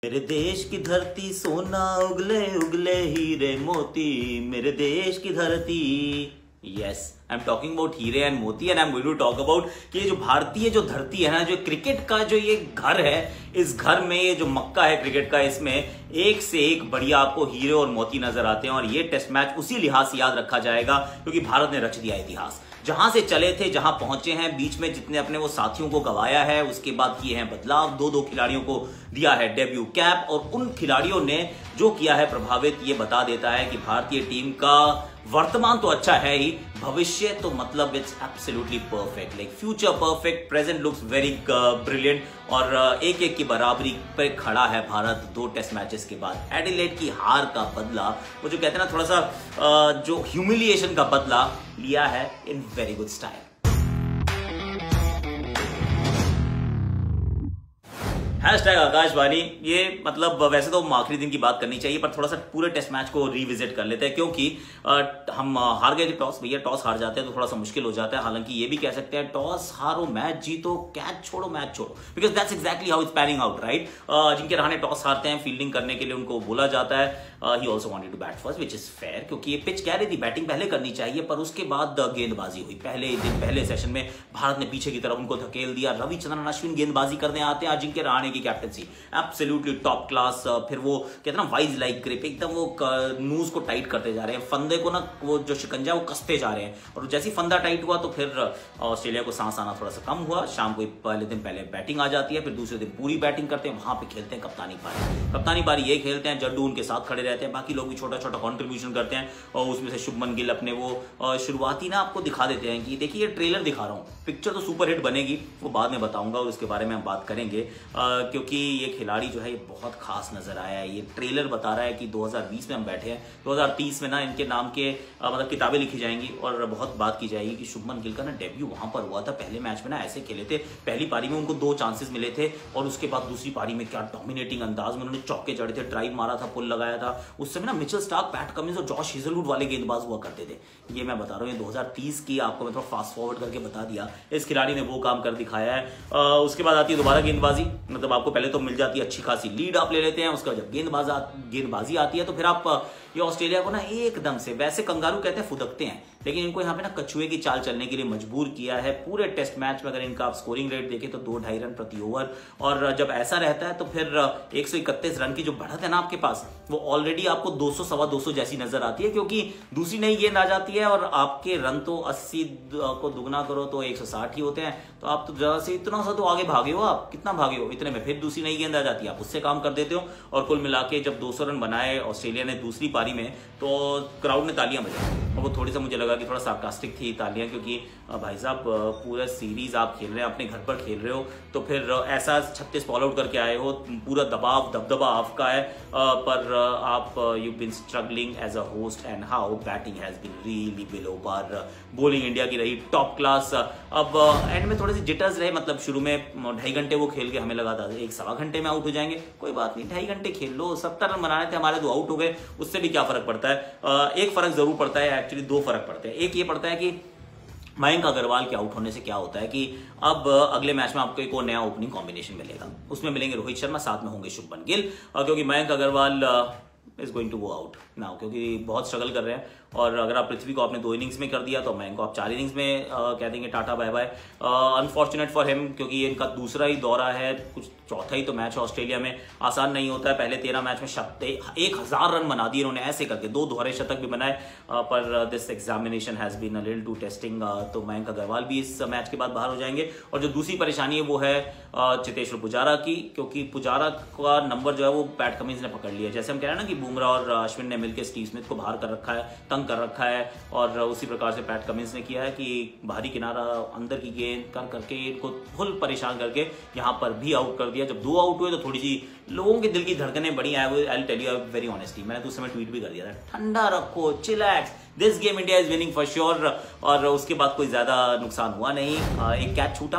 मेरे देश की धरती सोना उगले उगले हीरे मोती, मेरे देश की धरती। Yes, I am talking about हीरे एंड मोती and I am going to talk about कि ये जो भारतीय जो धरती है ना, जो क्रिकेट का जो ये घर है, इस घर में ये जो मक्का है क्रिकेट का, इसमें एक से एक बढ़िया आपको हीरे और मोती नजर आते हैं। और ये टेस्ट मैच उसी लिहाज से याद रखा जाएगा क्योंकि भारत ने रच दिया इतिहास। जहां से चले थे, जहां पहुंचे हैं, बीच में जितने अपने वो साथियों को गवाया है, उसके बाद किए हैं बदलाव, दो खिलाड़ियों को दिया है डेब्यू कैप, और उन खिलाड़ियों ने जो किया है प्रभावित, ये बता देता है कि भारतीय टीम का वर्तमान तो अच्छा है ही, भविष्य तो मतलब it's absolutely perfect, like future perfect, present looks very brilliant. और एक एक की बराबरी पे खड़ा है भारत 2 टेस्ट मैचेस के बाद। एडिलेड की हार का बदला, वो जो कहते हैं ना, थोड़ा सा जो ह्यूमिलिएशन का बदला लिया है in very good style. Hashtag Akashvani, ये मतलब वैसे तो आखिरी दिन की बात करनी चाहिए, पर थोड़ा सा पूरे टेस्ट मैच को रिविजिट कर लेते हैं क्योंकि हम हार गए थे टॉस। भैया टॉस हार जाते हैं तो थोड़ा सा मुश्किल हो जाता है। हालांकि ये भी कह सकते हैं टॉस हारो मैच जीतो, कैच छोड़ो मैच छोड़ो, because that's exactly how it's panning out, right. जिनके रहाने टॉस हारते हैं, फील्डिंग करने के लिए उनको बोला जाता है he also wanted to bat first, which is fair, क्योंकि ये पिच कह रही थी बैटिंग पहले करनी चाहिए, पर उसके बाद गेंदबाजी हुई। पहले सेशन में भारत ने पीछे की तरफ उनको धकेल दिया। रविचंद्रन अश्विन गेंदबाजी करने आते हैं, जिनके रहाने की कैप्टनसी एब्सोल्युटली टॉप क्लास। फिर वो कहते हैं ना वाइज लाइक ग्रिप, एकदम वो नूज को टाइट करते जा रहे हैं, फंदे को ना वो जो शिकंजा वो कसते जा रहे हैं। और जैसे ही फंदा टाइट हुआ तो फिर ऑस्ट्रेलिया को सांस आना थोड़ा सा कम हुआ। शाम को पहले दिन पहले बैटिंग आ जाती है, फिर दूसरे दिन पूरी बैटिंग करते हैं। वहां पे खेलते हैं कप्तानी पारी ये खेलते हैं, जड्डू उनके साथ खड़े रहते हैं, बाकी लोग भी छोटा छोटा कॉन्ट्रीब्यूशन करते हैं। और उसमें से शुभमन गिल अपने वो शुरुआती ना आपको दिखा देते हैं कि देखिए ये ट्रेलर दिखा रहा हूँ, पिक्चर तो सुपर हिट बनेगी, वो बाद में बताऊंगा और उसके बारे में हम बात करेंगे क्योंकि ये खिलाड़ी जो है ये बहुत खास नजर आया है। ये ट्रेलर बता रहा है कि 2020 में हम बैठे हैं, 2030 में ना इनके नाम के मतलब किताबें लिखी जाएंगी और बहुत बात की जाएगी कि शुभमन गिल का ना डेब्यू वहां पर हुआ था। पहले मैच में ना ऐसे खेले थे, पहली पारी में उनको 2 चांसेस मिले थे और उसके बाद दूसरी पारी में क्या डोमिनेटिंग अंदाज में उन्होंने चौके जड़े थे, ड्राइव मारा था, पुल लगाया था। उस समय ना मिचेल स्टार्क, पैट कमिंस और जॉश हेजलवुड वाले गेंदबाज हुआ करते थे। ये मैं बता रहा हूँ, ये 2030 की आपको मैं थोड़ा फास्ट फॉरवर्ड करके बता दिया। इस खिलाड़ी ने वो काम कर दिखाया है। उसके बाद आती है दोबारा गेंदबाजी, मतलब आपको पहले तो मिल जाती है अच्छी खासी लीड, आप ले लेते हैं। उसका जब गेंदबाजी आती है तो फिर आप ये ऑस्ट्रेलिया को ना एकदम से, वैसे कंगारू कहते हैं फुदकते हैं, लेकिन इनको यहाँ पे ना कछुए की चाल चलने के लिए मजबूर किया है। पूरे टेस्ट मैच में अगर इनका आप स्कोरिंग रेट देखें तो 2-2.5 रन प्रति ओवर, और जब ऐसा रहता है तो फिर 131 रन की जो बढ़त है ना आपके पास, वो ऑलरेडी आपको 200 सवा 200 जैसी नजर आती है, क्योंकि दूसरी नई गेंद आ जाती है और आपके रन तो 80 को दुगना करो तो 160 ही होते हैं। तो आप तो जरा से इतना सा तो आगे भागे हो, आप कितना भागे हो, इतने में फिर दूसरी नई गेंद आ जाती है, आप उससे काम कर देते हो। और कुल मिला के जब 200 रन बनाए ऑस्ट्रेलिया ने दूसरी पारी में, तो क्राउड ने तालियां बजाई। और वो थोड़ी सा मुझे लगा कि थोड़ा सार्कास्टिक थी तालियां, क्योंकि भाई साहब पूरा सीरीज आप खेल रहे हैं, अपने घर पर खेल रहे हो, तो फिर ऐसा 36 बॉल आउट करके आए हो, पूरा दबदबा आपका है, पर आप you been struggling as a host and how batting has been really below par. Bowling India की रही टॉप क्लास। अब एंड में थोड़े से जिटर्स रहे, मतलब शुरू में 2.5 घंटे वो खेल के हमें लगा था 1-1.25 घंटे में आउट हो जाएंगे, कोई बात नहीं, 2.5 घंटे खेल लो, 70 रन बनाने थे हमारे, 2 आउट हो गए, उससे भी क्या फर्क पड़ता है। एक फर्क जरूर पड़ता है, एक्चुअली 2 फर्क पड़ते हैं। एक ये पड़ता है कि मयंक अग्रवाल के आउट होने से क्या होता है कि अब अगले मैच में आपको एक और नया ओपनिंग कॉम्बिनेशन मिलेगा, उसमें मिलेंगे रोहित शर्मा, साथ में होंगे शुभमन गिल, क्योंकि Mayank Agarwal is going to go out now, क्योंकि बहुत स्ट्रगल कर रहे हैं। और अगर आप पृथ्वी को आपने 2 इनिंग्स में कर दिया तो मयंक को आप 4 इनिंग्स में कह देंगे tata bye bye. Unfortunate for him, क्योंकि ये इनका दूसरा ही दौरा है, कुछ चौथा ही तो मैच है ऑस्ट्रेलिया में, आसान नहीं होता है। पहले 13 मैच में 1000 रन बना दिए इन्होंने, ऐसे करके 2 दोहरे शतक भी बनाए, पर this examination has been a little too testing. तो मयंक अग्रवाल भी इस मैच के बाद बाहर हो जाएंगे। और जो दूसरी परेशानी है वो है चेतेश्वर पुजारा की, क्योंकि पुजारा का नंबर जो है वो पैट कमिंस ने पकड़ लिया। जैसे हम कह रहे हैं ना कि बुमराह और अश्विन ने मिलकर स्टीव स्मिथ को बाहर कर रखा है, तंग कर रखा है, और उसी प्रकार से पैट कमिंस ने किया है कि बाहरी किनारा अंदर की गेंद करके इनको फुल परेशान करके यहाँ पर भी आउट कर दिया। जब 2 आउट हुए तो थोड़ी सी लोगों के दिल की धड़कनें बढ़ी। I tell you very honestly, मैंने तो उस समय ट्वीट भी कर दिया था, ठंडा रखो, chillax, this game India is winning for sure. और उसके बाद कोई ज्यादा नुकसान हुआ नहीं। एक कैच छूटा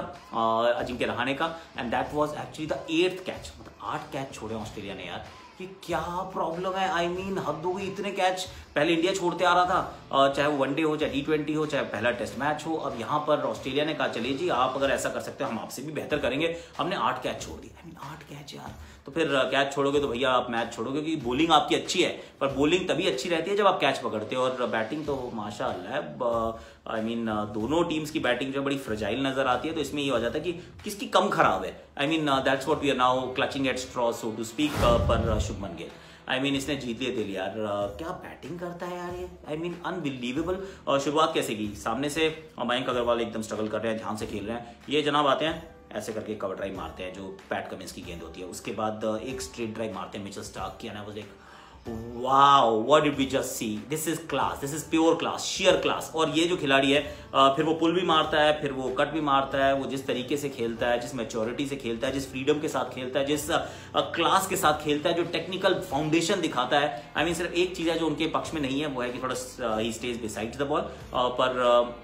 अजिंक्य रहाणे का, and that was actually the 8th catch, मतलब 8 कैच छोड़े ऑस्ट्रेलिया ने यार। ये क्या प्रॉब्लम है? आई मीन हद हो गई, इतने कैच पहले इंडिया छोड़ते आ रहा था, चाहे वो वनडे हो, चाहे T20 हो, चाहे पहला टेस्ट मैच हो। अब यहाँ पर ऑस्ट्रेलिया ने कहा चलिए जी आप अगर ऐसा कर सकते हो हम आपसे भी बेहतर करेंगे, हमने 8 कैच छोड़ दिए। आई मीन 8 कैच यार, तो फिर कैच छोड़ोगे तो भैया आप मैच छोड़ोगे, क्योंकि बॉलिंग आपकी अच्छी है, पर बॉलिंग तभी अच्छी रहती है जब आप कैच पकड़ते हो, और बैटिंग तो माशाअल्लाह आई मीन दोनों टीम्स की बैटिंग जो बड़ी फ्रेजाइल नजर आती है। तो इसमें ये हो जाता है कि किसकी कम खराब है। I mean that's what we are now clutching at straw so to speak पर शुभमन गिल। आई मीन इसने जीत लिए दिल यार, क्या बैटिंग करता है यार ये, आई मीन अनबिलीवेबल। शुरुआत कैसे की, सामने से मयंक अग्रवाल एकदम स्ट्रगल कर रहे हैं, ध्यान से खेल रहे हैं, ये जनाब आते हैं ऐसे करके कवर ड्राइव मारते हैं जो पैट कमिंस की गेंद होती है, उसके बाद एक स्ट्रेट ड्राइव मारते हैं मिचेल स्टार्क की, and I was like wow what did we just see, this is class, this is pure class, sheer class. और ये जो खिलाड़ी है फिर वो पुल भी मारता है, फिर वो कट भी मारता है, वो जिस तरीके से खेलता है, जिस मैच्योरिटी से खेलता है, जिस फ्रीडम के साथ खेलता है, जिस क्लास के साथ खेलता है, जो टेक्निकल फाउंडेशन दिखाता है। आई मीन सिर्फ एक चीज है जो उनके पक्ष में नहीं है, वो है कि थोड़ा ही स्टेज बिसाइड्स द बॉल, पर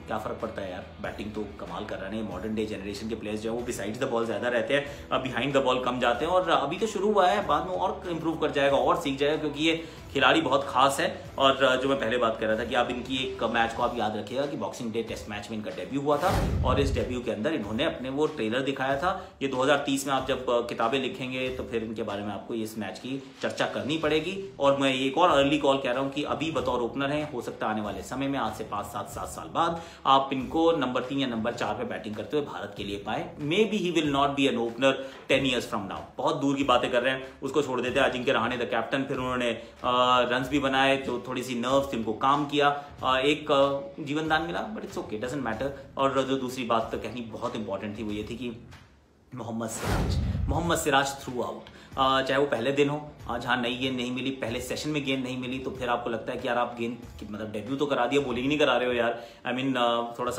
क्या फर्क पड़ता है यार, बैटिंग तो कमाल कर रहे हैं। मॉडर्न डे जनरेशन के प्लेयर्स जो है वो बिसाइड्स द बॉल ज्यादा रहते हैं, बिहाइंड द बॉल कम जाते हैं, और अभी तो शुरू हुआ है, बाद में और इंप्रूव कर जाएगा और सीख जाएगा, क्योंकि ये खिलाड़ी बहुत खास है। और जो मैं पहले बात कर रहा था कि आप इनकी एक मैच को आप याद रखिएगा कि बॉक्सिंग डे टेस्ट मैच में इनका डेब्यू हुआ था, और इस डेब्यू के अंदर इन्होंने अपने वो ट्रेलर दिखाया था। ये 2030 में आप जब किताबें लिखेंगे तो फिर इनके बारे में आपको इस मैच की चर्चा करनी पड़ेगी। और मैं एक और अर्ली कॉल कह रहा हूं कि अभी बतौर ओपनर है, हो सकता है आने वाले समय में, आज से 5-7 साल बाद आप इनको नंबर 3 या नंबर 4 पे बैटिंग करते हुए भारत के लिए पाए। May be he will not be an opener 10 years from now, बहुत दूर की बातें कर रहे हैं, उसको छोड़ देते हैं। अजिंक्य रहाणे द कैप्टन, फिर उन्होंने रन्स भी बनाए, जो थोड़ी सी नर्व्स जिनको काम किया, एक जीवन दान मिला, but it's okay, doesn't matter. और जो दूसरी बात तो कहनी बहुत इंपॉर्टेंट थी वो ये थी कि मोहम्मद सिराज थ्रू आउट, चाहे वो पहले दिन हो जहां नई गेंद नहीं मिली, पहले सेशन में गेंद नहीं मिली, तो फिर आपको लगता है कि यार आप गेंद मतलब डेब्यू तो करा दिया, बॉलिंग नहीं करा रहे हो यार। आई मीन थोड़ा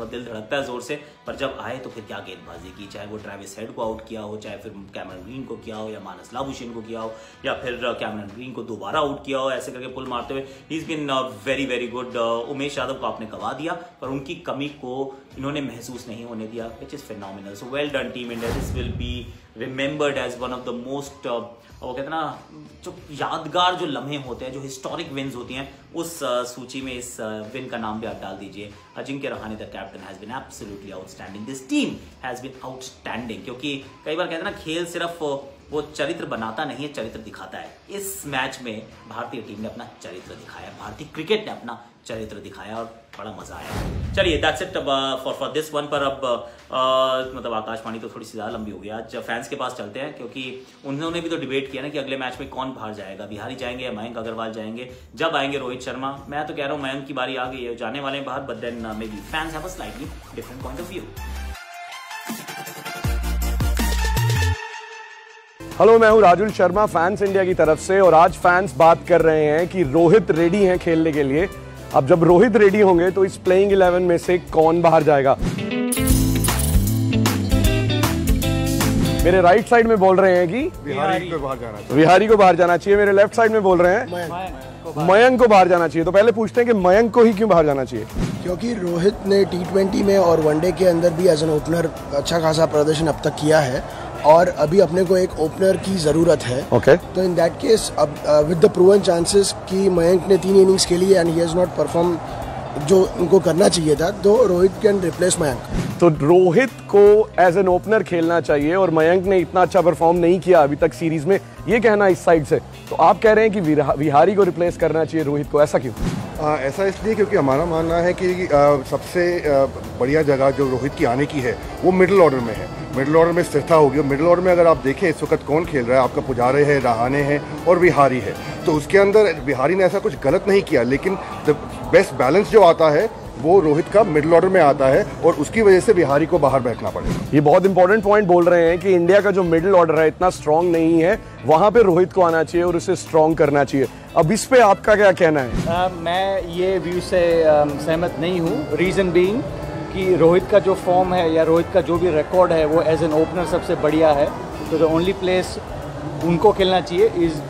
दिल धड़कता है जोर से, पर जब आए तो फिर क्या गेंदबाजी की, चाहे वो ट्रेविस हेड को आउट किया हो, चाहे फिर कैमरन ग्रीन को किया हो, या मानस लाबुशेन को किया हो, या फिर कैमरन ग्रीन को दोबारा आउट किया हो, ऐसे करके पुल मारते हुए he is been very very good. Umesh Yadav को आपने गवा दिया, पर उनकी कमी को इन्होंने महसूस नहीं होने दिया, which is phenomenal. So well done team India, this will be remembered as one of the most, वो कहते हैं ना, जो यादगार जो लम्हे होते हैं, जो हिस्टोरिक विन्स होती हैं, उस सूची में इस विन का नाम भी आप डाल दीजिए। Ajinkya Rahane the captain has been absolutely outstanding, this team has been outstanding. क्योंकि कई बार कहते हैं ना, खेल सिर्फ वो चरित्र बनाता नहीं है, चरित्र दिखाता है। इस मैच में भारतीय टीम ने अपना चरित्र दिखाया, भारतीय क्रिकेट ने अपना चरित्र दिखाया, और बड़ा मजा आया। चलिए that's it for this one. पर अब मतलब आकाशवाणी तो थोड़ी सी ज्यादा लंबी हो गई, आज फैंस के पास चलते हैं, क्योंकि उन्होंने भी तो डिबेट किया ना कि अगले मैच में कौन बाहर जाएगा, बिहारी जाएंगे या मयंक अग्रवाल जाएंगे। जब आएंगे रोहित शर्मा, मैं तो कह रहा हूँ मयंक की बारी आ गई है, जाने वाले बाहर, but then may be fans have a slightly different point of view. Hello, मैं हूं राजुल शर्मा फैंस इंडिया की तरफ से, और आज फैंस बात कर रहे हैं कि रोहित रेडी हैं खेलने के लिए। अब जब रोहित रेडी होंगे तो इस प्लेइंग 11 में से कौन बाहर जाएगा? मेरे राइट साइड में बोल रहे हैं कि बिहारी को बाहर जाना चाहिए। बिहारी को बाहर जाना चाहिए। मेरे लेफ्ट साइड में बोल रहे हैं मयंक को बाहर जाना चाहिए। तो पहले पूछते हैं कि मयंक को ही क्यों बाहर जाना चाहिए? क्योंकि रोहित ने T20 में और वनडे के अंदर भी एज एन ओपनर अच्छा खासा प्रदर्शन अब तक किया है, और अभी अपने को एक ओपनर की जरूरत है। ओके। तो इन दैट केस अब विद द प्रूवन चांसेस कि मयंक ने 3 इनिंग्स खेली and he has not perform जो उनको करना चाहिए था, तो रोहित कैन रिप्लेस मयंक। तो रोहित को एज एन ओपनर खेलना चाहिए, और मयंक ने इतना अच्छा परफॉर्म नहीं किया अभी तक सीरीज में, ये कहना इस साइड से। तो आप कह रहे हैं कि विहारी को रिप्लेस करना चाहिए रोहित को, ऐसा क्यों? ऐसा इसलिए क्योंकि हमारा मानना है कि सबसे बढ़िया जगह जो रोहित की आने की है वो मिडिल ऑर्डर में है। मिडिल ऑर्डर में स्थिरता होगी। मिडिल ऑर्डर में अगर आप देखें इस वक्त कौन खेल रहा है, आपका पुजारे है, रहाणे है और विहारी है, तो उसके अंदर विहारी ने ऐसा कुछ गलत नहीं किया, लेकिन द बेस्ट बैलेंस जो आता है वो रोहित का मिडिल ऑर्डर में आता है, और उसकी वजह से विहारी को बाहर बैठना पड़ेगा। ये बहुत इंपॉर्टेंट पॉइंट बोल रहे हैं कि इंडिया का जो मिडिल ऑर्डर है इतना स्ट्रांग नहीं है, वहां पे रोहित को आना चाहिए और उसे स्ट्रांग करना चाहिए। अब इस पे आपका क्या कहना है? मैं ये व्यू से सहमत नहीं हूँ। रीज़न बीइंग कि रोहित का जो फॉर्म है या रोहित का जो भी रिकॉर्ड है वो एज एन ओपनर सबसे बढ़िया है, तो द ओनली प्लेस उनको खेलना चाहिए इज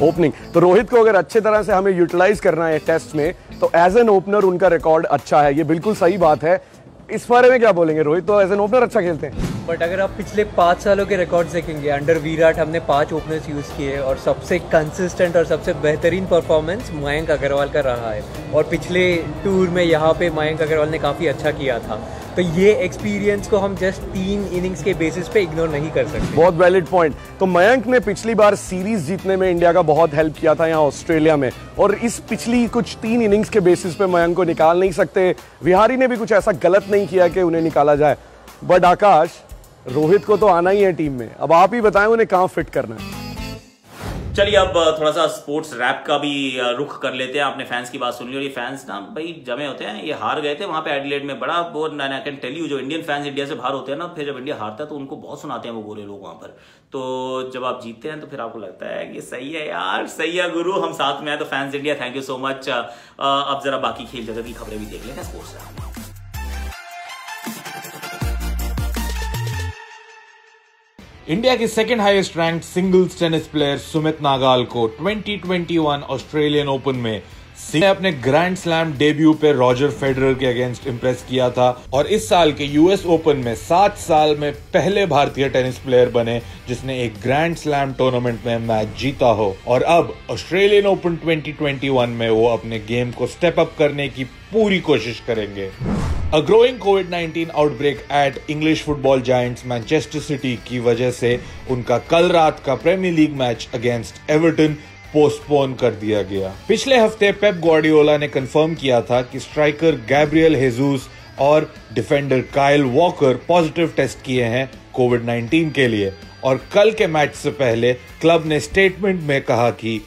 ओपनिंग। तो रोहित को अगर अच्छे तरह से हमें यूटिलाइज करना है टेस्ट में, तो एज एन ओपनर उनका रिकॉर्ड अच्छा है, ये बिल्कुल सही बात है। इस बारे में क्या बोलेंगे? रोहित तो एज एन ओपनर अच्छा खेलते हैं। बट अगर आप पिछले 5 सालों के रिकॉर्ड्स देखेंगे, अंडर विराट हमने 5 ओपनर्स यूज़ किए और सबसे कंसिस्टेंट और सबसे बेहतरीन परफॉर्मेंस मयंक अग्रवाल का रहा है। और पिछले टूर में यहाँ पे मयंक अग्रवाल ने काफ़ी अच्छा किया था। तो ये एक्सपीरियंस को हम जस्ट 3 इनिंग्स के बेसिस पे इग्नोर नहीं कर सकते। बहुत वैलिड पॉइंट। तो मयंक ने पिछली बार सीरीज जीतने में इंडिया का बहुत हेल्प किया था यहाँ ऑस्ट्रेलिया में, और इस पिछली कुछ 3 इनिंग्स के बेसिस पे मयंक को निकाल नहीं सकते। विहारी ने भी कुछ ऐसा गलत नहीं किया कि उन्हें निकाला जाए। बट आकाश, रोहित को तो आना ही है टीम में, अब आप ही बताएं उन्हें कहाँ फिट करना है। चलिए अब थोड़ा सा स्पोर्ट्स रैप का भी रुख कर लेते हैं। आपने फैंस की बात सुन ली, और ये फैंस ना भाई जमे होते हैं। ये हार गए थे वहां पे एडिलेड में, बड़ा वो आई कैन टेल यू, जो इंडियन फैंस इंडिया से बाहर होते हैं ना, फिर जब इंडिया हारता है तो उनको बहुत सुनाते हैं वो गोरे लोग वहां पर। तो जब आप जीतते हैं तो फिर आपको लगता है कि सही है यार, सही है गुरु, हम साथ में हैं। तो fans India, thank you so much. अब जरा बाकी खेल जगत की खबरें भी देख लेते हैं स्पोर्ट्स रैप में। इंडिया के second highest ranked singles tennis player Sumit Nagal को 2021 ऑस्ट्रेलियन ओपन में ने अपने ग्रैंड स्लैम डेब्यू पे रॉजर फेडरर के अगेंस्ट इंप्रेस किया था, और इस साल के यूएस ओपन में 7 साल में पहले भारतीय टेनिस प्लेयर बने जिसने एक ग्रैंड स्लैम टूर्नामेंट में मैच जीता हो। और अब ऑस्ट्रेलियन ओपन 2021 में वो अपने गेम को स्टेप अप करने की पूरी कोशिश करेंगे। A growing COVID-19 outbreak at English football giants Manchester City की वजह से उनका कल रात का Premier League match against Everton postpone कर दिया गया। पिछले हफ्ते पेप ग्वार्डियोला ने कंफर्म किया था कि स्ट्राइकर गैब्रियल हेजूस और defender Kyle Walker positive test किए हैं कोविड-19 के लिए, और कल के मैच से पहले क्लब ने स्टेटमेंट में कहा कि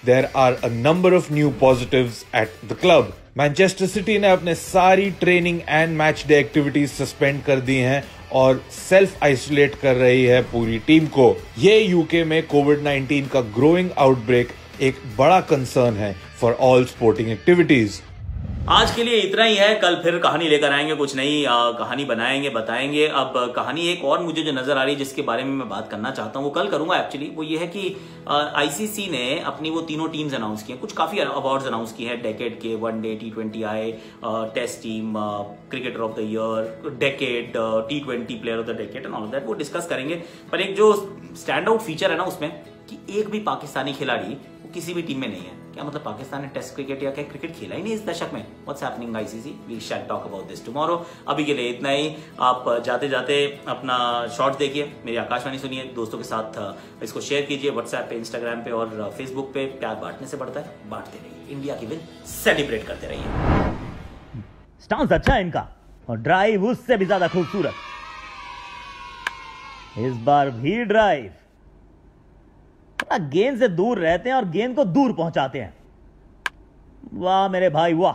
there are a number of new positives at the club. Manchester City ने अपने सारी training and match day activities suspend कर दी हैं और सेल्फ आइसोलेट कर रही है पूरी टीम को। ये यूके में कोविड-19 का ग्रोइंग आउटब्रेक एक बड़ा कंसर्न है फॉर ऑल स्पोर्टिंग एक्टिविटीज। आज के लिए इतना ही है, कल फिर कहानी लेकर आएंगे, कुछ नई कहानी बनाएंगे, बताएंगे। अब कहानी एक और मुझे जो नजर आ रही है जिसके बारे में मैं बात करना चाहता हूँ, वो कल करूंगा एक्चुअली। वो ये है कि आईसीसी ने अपनी वो तीनों टीम्स अनाउंस की हैं, कुछ काफी अवार्ड्स अनाउंस किए हैं डेकेड के, one day, T20I, test team, cricketer of the year, decade, T20 player of the decade and all that, वो डिस्कस करेंगे। पर एक जो स्टैंड आउट फीचर है ना उसमें, कि एक भी पाकिस्तानी खिलाड़ी वो किसी भी टीम में नहीं है। क्या मतलब पाकिस्तान ने टेस्ट क्रिकेट या क्या क्रिकेट खेला ही नहीं इस दशक में? What's happening ICC? We shall talk about this tomorrow. अभी के लिए इतना ही। आप जाते जाते अपना शॉर्ट्स देखिए, मेरी आकाशवाणी सुनिए, दोस्तों के साथ इसको शेयर कीजिए व्हाट्सएप पे, इंस्टाग्राम पे और फेसबुक पे। प्यार बांटने से बढ़ता है, बांटते रहिए। इंडिया की विन सेलिब्रेट करते रहिए। स्टांस अच्छा है इनका, और ड्राइव उससे भी ज्यादा खूबसूरत। इस बार भी ड्राइव, गेंद से दूर रहते हैं और गेंद को दूर पहुंचाते हैं। वाह मेरे भाई वाह।